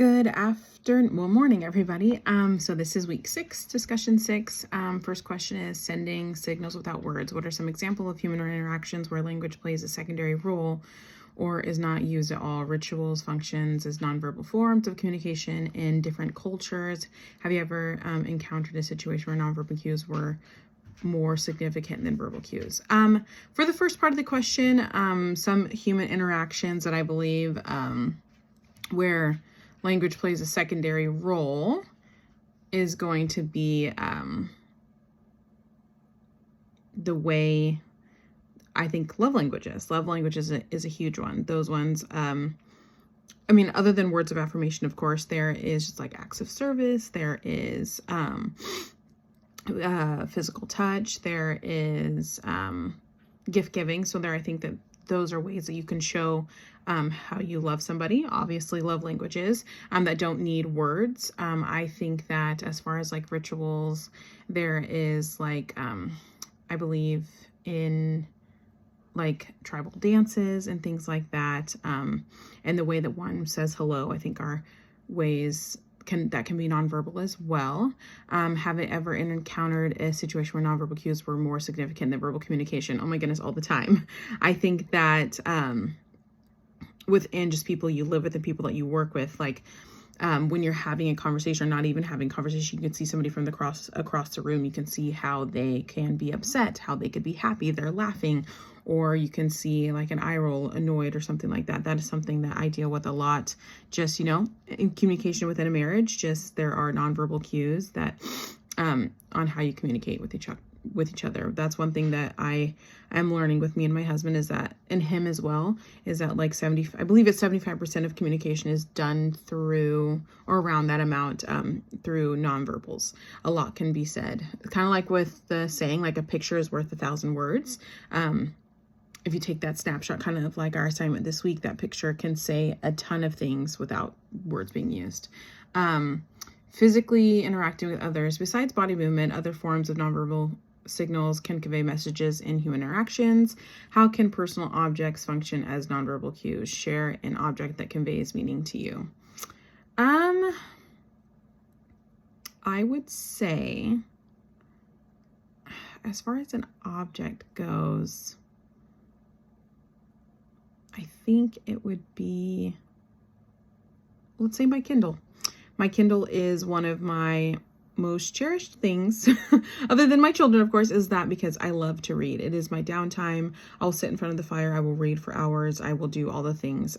Morning, everybody. So this is week 6, discussion 6. First question is sending signals without words. What are some examples of human interactions where language plays a secondary role or is not used at all? Rituals, functions as nonverbal forms of communication in different cultures. Have you ever encountered a situation where nonverbal cues were more significant than verbal cues? For the first part of the question, some human interactions that I believe where language plays a secondary role is going to be the way I think love languages. Love languages is a huge one. Those ones, other than words of affirmation, of course, there is just like acts of service. There is physical touch. There is gift giving. So I think that those are ways that you can show how you love somebody. Obviously, love languages that don't need words. I think that as far as like rituals, there is like, I believe in like tribal dances and things like that. And the way that one says hello, I think are ways that can be nonverbal as well. Have I ever encountered a situation where nonverbal cues were more significant than verbal communication? Oh my goodness, all the time. I think that within just people you live with and people that you work with, like when you're having a conversation or not even having conversation, you can see somebody from across the room. You can see how they can be upset, how they could be happy, they're laughing, or you can see like an eye roll, annoyed or something like that. That is something that I deal with a lot. Just, in communication within a marriage, just there are nonverbal cues that on how you communicate with each other. That's one thing that I am learning with me and my husband is that, and him as well, is that like I believe it's 75% of communication is done through or around that amount through nonverbals. A lot can be said. Kind of like with the saying, like a picture is worth 1,000 words. If you take that snapshot, kind of like our assignment this week, that picture can say a ton of things without words being used. Physically interacting with others, besides body movement, other forms of nonverbal signals can convey messages in human interactions. How can personal objects function as nonverbal cues? Share an object that conveys meaning to you. I would say, as far as an object goes, I think it would be, let's say my Kindle. My Kindle is one of my most cherished things, other than my children, of course, is that because I love to read. It is my downtime. I'll sit in front of the fire. I will read for hours. I will do all the things.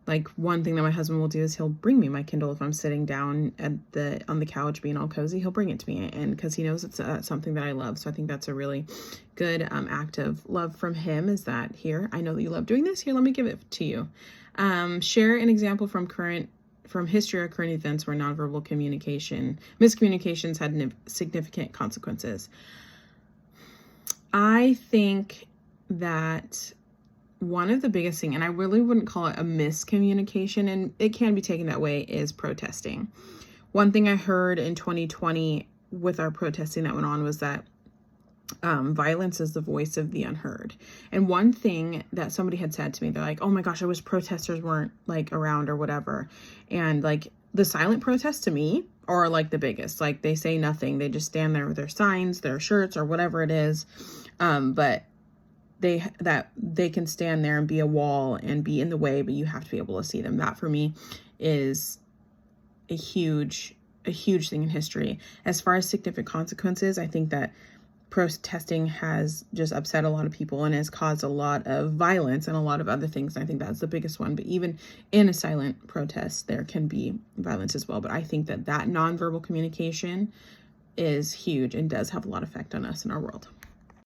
Like one thing that my husband will do is he'll bring me my Kindle if I'm sitting down on the couch being all cozy. He'll bring it to me, and because he knows it's something that I love. So I think that's a really good act of love from him. Is that here? I know that you love doing this. Here, let me give it to you. Share an example from history or current events where nonverbal miscommunications had significant consequences. I think that one of the biggest things, and I really wouldn't call it a miscommunication, and it can be taken that way, is protesting. One thing I heard in 2020 with our protesting that went on was that violence is the voice of the unheard. And one thing that somebody had said to me, they're like, oh my gosh, I wish protesters weren't like around or whatever. And like the silent protests to me are like the biggest, like they say nothing. They just stand there with their signs, their shirts or whatever it is. But they can stand there and be a wall and be in the way, but you have to be able to see them. That for me is a huge thing in history. As far as significant consequences, I think that protesting has just upset a lot of people and has caused a lot of violence and a lot of other things. I think that's the biggest one. But even in a silent protest, there can be violence as well. But I think that nonverbal communication is huge and does have a lot of effect on us in our world.